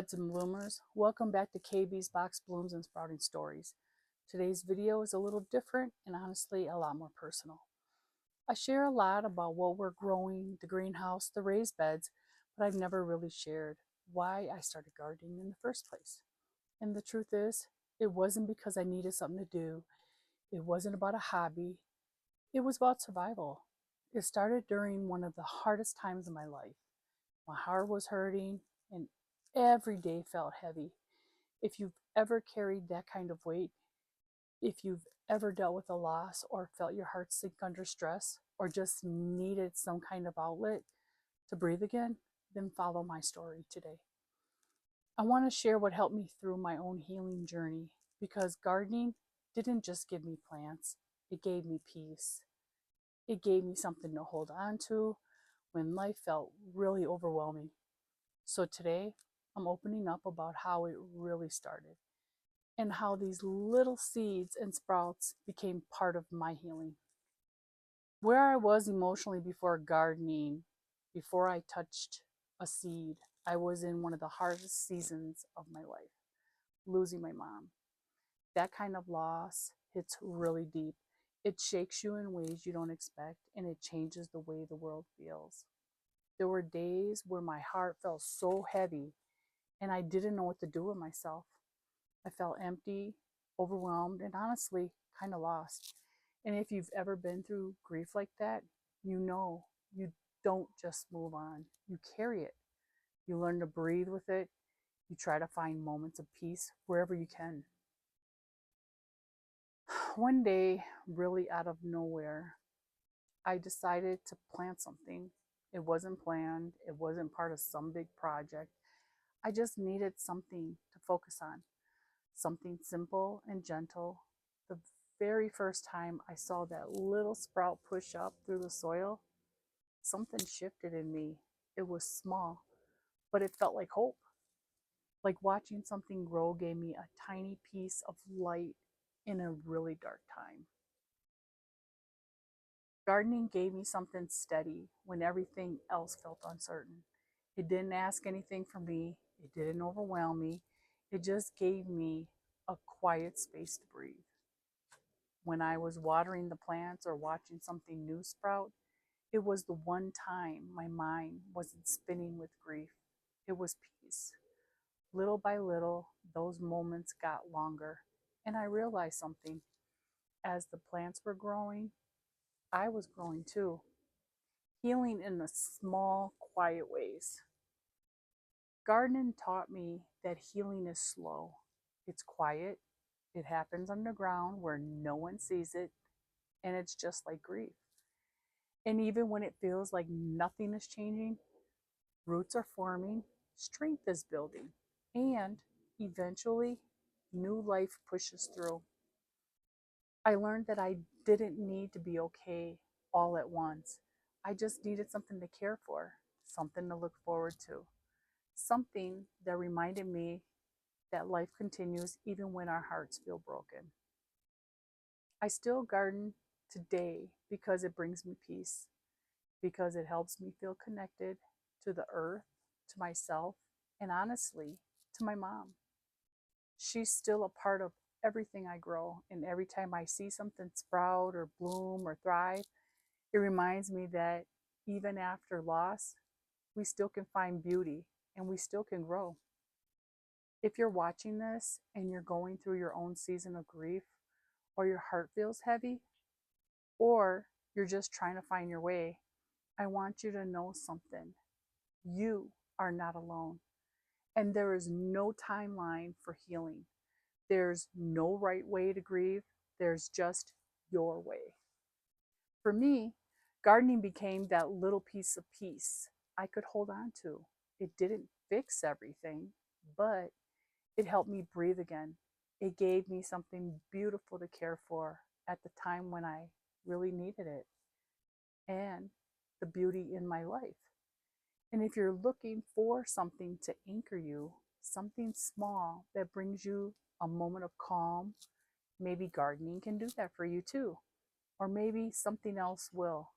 buds and bloomers, welcome back to KB's Box Blooms and Sprouting Stories. Today's video is a little different and honestly a lot more personal. I share a lot about what we're growing, the greenhouse, the raised beds, but I've never really shared why I started gardening in the first place. And the truth is, it wasn't because I needed something to do. It wasn't about a hobby. It was about survival. It started during one of the hardest times of my life. My heart was hurting and every day felt heavy. If you've ever carried that kind of weight, if you've ever dealt with a loss or felt your heart sink under stress or just needed some kind of outlet to breathe again, then follow my story today. I want to share what helped me through my own healing journey because gardening didn't just give me plants, it gave me peace. It gave me something to hold on to when life felt really overwhelming. So today, I'm opening up about how it really started and how these little seeds and sprouts became part of my healing. Where I was emotionally before gardening, before I touched a seed, I was in one of the hardest seasons of my life, losing my mom. That kind of loss hits really deep. It shakes you in ways you don't expect, and it changes the way the world feels. There were days where my heart felt so heavy and I didn't know what to do with myself. I felt empty, overwhelmed, and honestly, kind of lost. And if you've ever been through grief like that, you know you don't just move on. You carry it. You learn to breathe with it. You try to find moments of peace wherever you can. One day, really out of nowhere, I decided to plant something. It wasn't planned. It wasn't part of some big project. I just needed something to focus on, something simple and gentle. The very first time I saw that little sprout push up through the soil, something shifted in me. It was small, but it felt like hope. Like watching something grow gave me a tiny piece of light in a really dark time. Gardening gave me something steady when everything else felt uncertain. It didn't ask anything from me. It didn't overwhelm me. It just gave me a quiet space to breathe. When I was watering the plants or watching something new sprout, it was the one time my mind wasn't spinning with grief. It was peace. Little by little, those moments got longer, and I realized something. As the plants were growing, I was growing too, healing in the small, quiet ways. Gardening taught me that healing is slow. It's quiet. It happens underground where no one sees it, and it's just like grief. And even when it feels like nothing is changing, roots are forming, strength is building, and eventually, new life pushes through. I learned that I didn't need to be okay all at once. I just needed something to care for, something to look forward to, something that reminded me that life continues even when our hearts feel broken. I still garden today because it brings me peace, because it helps me feel connected to the earth, to myself, and honestly, to my mom. She's still a part of everything I grow, and every time I see something sprout or bloom or thrive, it reminds me that even after loss, we still can find beauty and we still can grow. If you're watching this and you're going through your own season of grief, or your heart feels heavy, or you're just trying to find your way, I want you to know something. You are not alone. And there is no timeline for healing. There's no right way to grieve. There's just your way. For me, gardening became that little piece of peace I could hold on to. It didn't fix everything, but it helped me breathe again. It gave me something beautiful to care for at the time when I really needed it, and the beauty in my life. And if you're looking for something to anchor you, something small that brings you a moment of calm, maybe gardening can do that for you too. Or maybe something else will.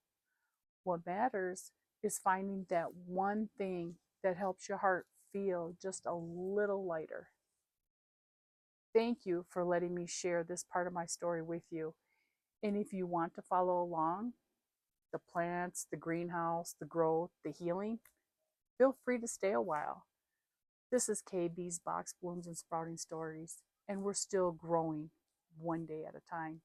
What matters is finding that one thing that helps your heart feel just a little lighter. Thank you for letting me share this part of my story with you. And if you want to follow along, the plants, the greenhouse, the growth, the healing, feel free to stay a while. This is KB's Box Blooms and Sprouting Stories, and we're still growing one day at a time.